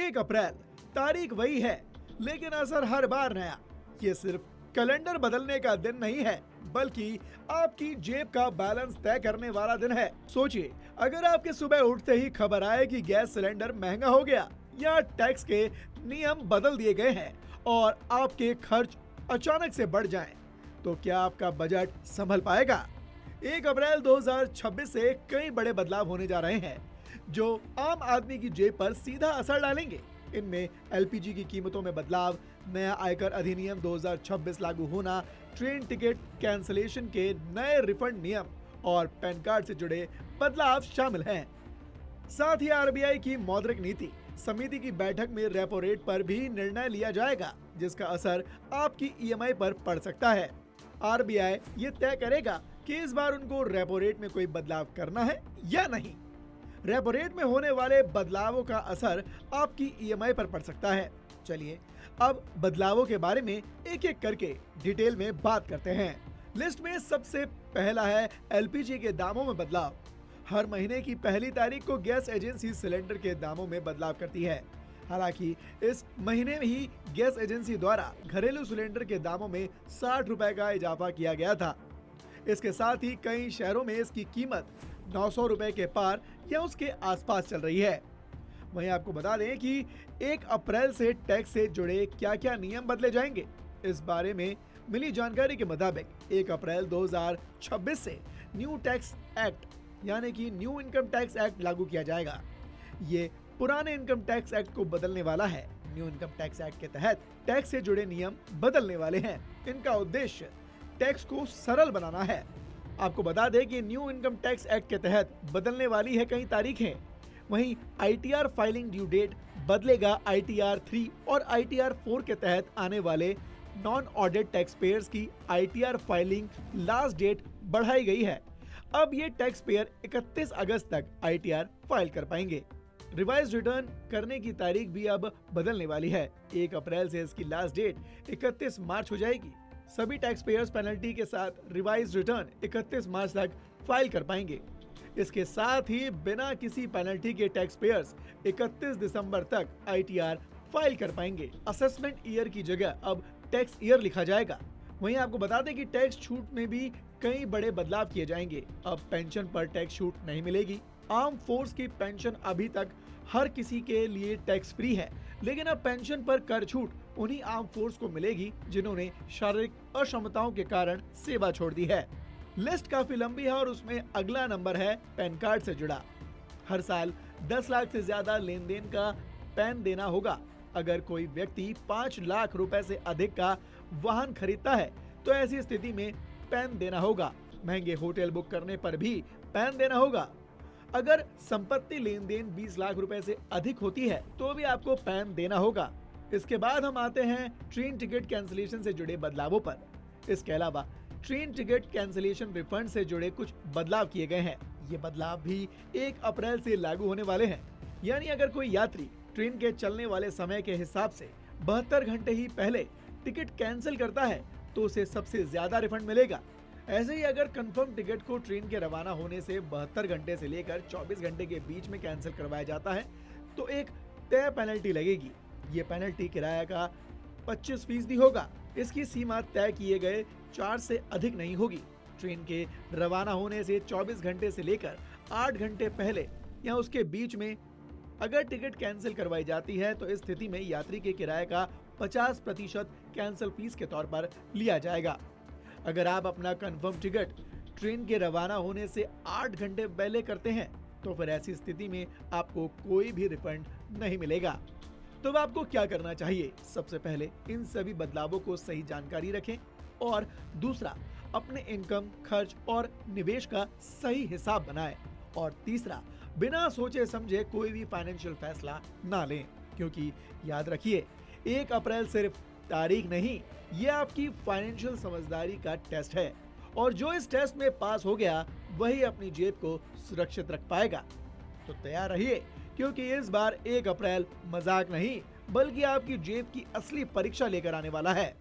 1 अप्रैल तारीख वही है, लेकिन असर हर बार नया। ये सिर्फ कैलेंडर बदलने का दिन नहीं है, बल्कि आपकी जेब का बैलेंस तय करने वाला दिन है। सोचिए, अगर आपके सुबह उठते ही खबर आए कि गैस सिलेंडर महंगा हो गया या टैक्स के नियम बदल दिए गए हैं और आपके खर्च अचानक से बढ़ जाएं, तो क्या आपका बजट संभल पाएगा? 1 अप्रैल 2026 से कई बड़े बदलाव होने जा रहे हैं जो आम आदमी की जेब पर सीधा असर डालेंगे। इनमें एलपीजी की कीमतों में बदलाव, नया आयकर अधिनियम 2026 लागू होना, ट्रेन टिकट कैंसिलेशन के नए रिफंड नियम और पैन कार्ड से जुड़े बदलाव शामिल हैं। साथ ही आरबीआई की मौद्रिक नीति समिति की बैठक में रेपो रेट पर भी निर्णय लिया जाएगा, जिसका असर आपकी ईएमआई पर पड़ सकता है। आरबीआई ये तय करेगा कि इस बार उनको रेपो रेट में कोई बदलाव करना है या नहीं। रेपो रेट में होने वाले बदलावों का असर आपकी ईएमआई पर पड़ सकता है। चलिए अब बदलावों के बारे में एक एक करके डिटेल में बात करते हैं। लिस्ट में सबसे पहला है एलपीजी के दामों में बदलाव। हर महीने की पहली तारीख को गैस एजेंसी सिलेंडर के दामों में बदलाव करती है। हालांकि इस महीने में ही गैस एजेंसी द्वारा घरेलू सिलेंडर के दामों में 60 रुपए का इजाफा किया गया था। इसके साथ ही कई शहरों में इसकी कीमत 900 रुपए के पार या उसके आसपास चल रही है। वहीं आपको बता दें कि 1 अप्रैल से टैक्स से जुड़े क्या क्या नियम बदले जाएंगे। इस बारे में मिली जानकारी के मुताबिक 1 अप्रैल 2026 से न्यू टैक्स एक्ट यानी कि न्यू इनकम टैक्स एक्ट लागू किया जाएगा। ये पुराने इनकम टैक्स एक्ट को बदलने वाला है। न्यू इनकम टैक्स एक्ट के तहत टैक्स से जुड़े नियम बदलने वाले हैं। इनका उद्देश्य टैक्स को सरल बनाना है। आपको बता दें कि न्यू इनकम टैक्स एक्ट के तहत बदलने वाली है कई तारीखें। वहीं आईटीआर फाइलिंग ड्यू डेट बदलेगा। आईटीआर 3 और आईटीआर 4 के तहत आने वाले नॉन ऑडिट टैक्स पेयर्स की आईटीआर फाइलिंग लास्ट डेट बढ़ाई गई है। अब ये टैक्स पेयर 31 अगस्त तक आईटीआर फाइल कर पाएंगे। रिवाइज रिटर्न करने की तारीख भी अब बदलने वाली है। 1 अप्रैल से इसकी लास्ट डेट 31 मार्च हो जाएगी। सभी टैक्स पेयर्स पेनल्टी के साथ रिवाइज रिटर्न 31 मार्च तक फाइल कर पाएंगे। इसके साथ ही बिना किसी पेनल्टी के टैक्स पेयर्स 31 दिसंबर तक आईटीआर फाइल कर पाएंगे। असेसमेंट ईयर की जगह अब टैक्स ईयर लिखा जाएगा। वहीं आपको बता दें कि टैक्स छूट में भी कई बड़े बदलाव किए जाएंगे। अब पेंशन पर टैक्स छूट नहीं मिलेगी। आर्म फोर्स की पेंशन अभी तक हर किसी के लिए टैक्स फ्री है, लेकिन अब पेंशन पर कर छूट उन्हीं आर्म फोर्स को मिलेगी जिन्होंने शारीरिक अक्षमताओं के कारण सेवा छोड़ दी है। लिस्ट काफी लंबी है और उसमें अगला नंबर है पैन कार्ड से जुड़ा। हर साल 10 लाख से ज्यादा लेन देन का पैन देना होगा। अगर कोई व्यक्ति 5 लाख रुपए से अधिक का वाहन खरीदता है तो ऐसी स्थिति में पैन देना होगा। महंगे होटल बुक करने पर भी पैन देना होगा। अगर संपत्ति लेन देन 20 लाख रुपए से अधिक होती है तो भी आपको पैन देना होगा। इसके बाद हम आते हैं ट्रेन टिकट कैंसिलेशन से जुड़े बदलावों पर। इसके अलावा ट्रेन टिकट कैंसिलेशन रिफंड से जुड़े कुछ बदलाव किए गए हैं। ये बदलाव भी 1 अप्रैल से लागू होने वाले हैं। यानी अगर कोई यात्री ट्रेन के चलने वाले समय के हिसाब से 72 घंटे ही पहले टिकट कैंसिल करता है तो उसे सबसे ज्यादा रिफंड मिलेगा। ऐसे ही अगर कंफर्म टिकट को ट्रेन के रवाना होने से 72 घंटे से लेकर 24 घंटे के बीच में कैंसिल करवाया जाता है तो एक तय पेनल्टी लगेगी। ये पेनल्टी किराया का 25% होगा। इसकी सीमा तय किए गए 4 से अधिक नहीं होगी। ट्रेन के रवाना होने से 24 घंटे से लेकर 8 घंटे पहले या उसके बीच में अगर टिकट कैंसिल करवाई जाती है तो इस स्थिति में यात्री के किराए का 50% कैंसिल फीस के तौर पर लिया जाएगा। अगर आप अपना कंफर्म टिकट ट्रेन के रवाना होने से 8 घंटे पहले करते हैं तो फिर ऐसी स्थिति में आपको कोई भी रिफंड नहीं मिलेगा। तो अब आपको क्या करना चाहिए? सबसे पहले इन सभी बदलावों को सही जानकारी रखें और दूसरा अपने इनकम, खर्च और निवेश का सही हिसाब बनाएं और तीसरा बिना सोचे समझे कोई भी फाइनेंशियल फैसला ना लें, क्योंकि याद रखिए 1 अप्रैल सिर्फ तारीख नहीं, ये आपकी फाइनेंशियल समझदारी का टेस्ट है और जो इस टेस्ट में पास हो गया वही अपनी जेब को सुरक्षित रख पाएगा। तो तैयार रहिए, क्योंकि इस बार 1 अप्रैल मजाक नहीं बल्कि आपकी जेब की असली परीक्षा लेकर आने वाला है।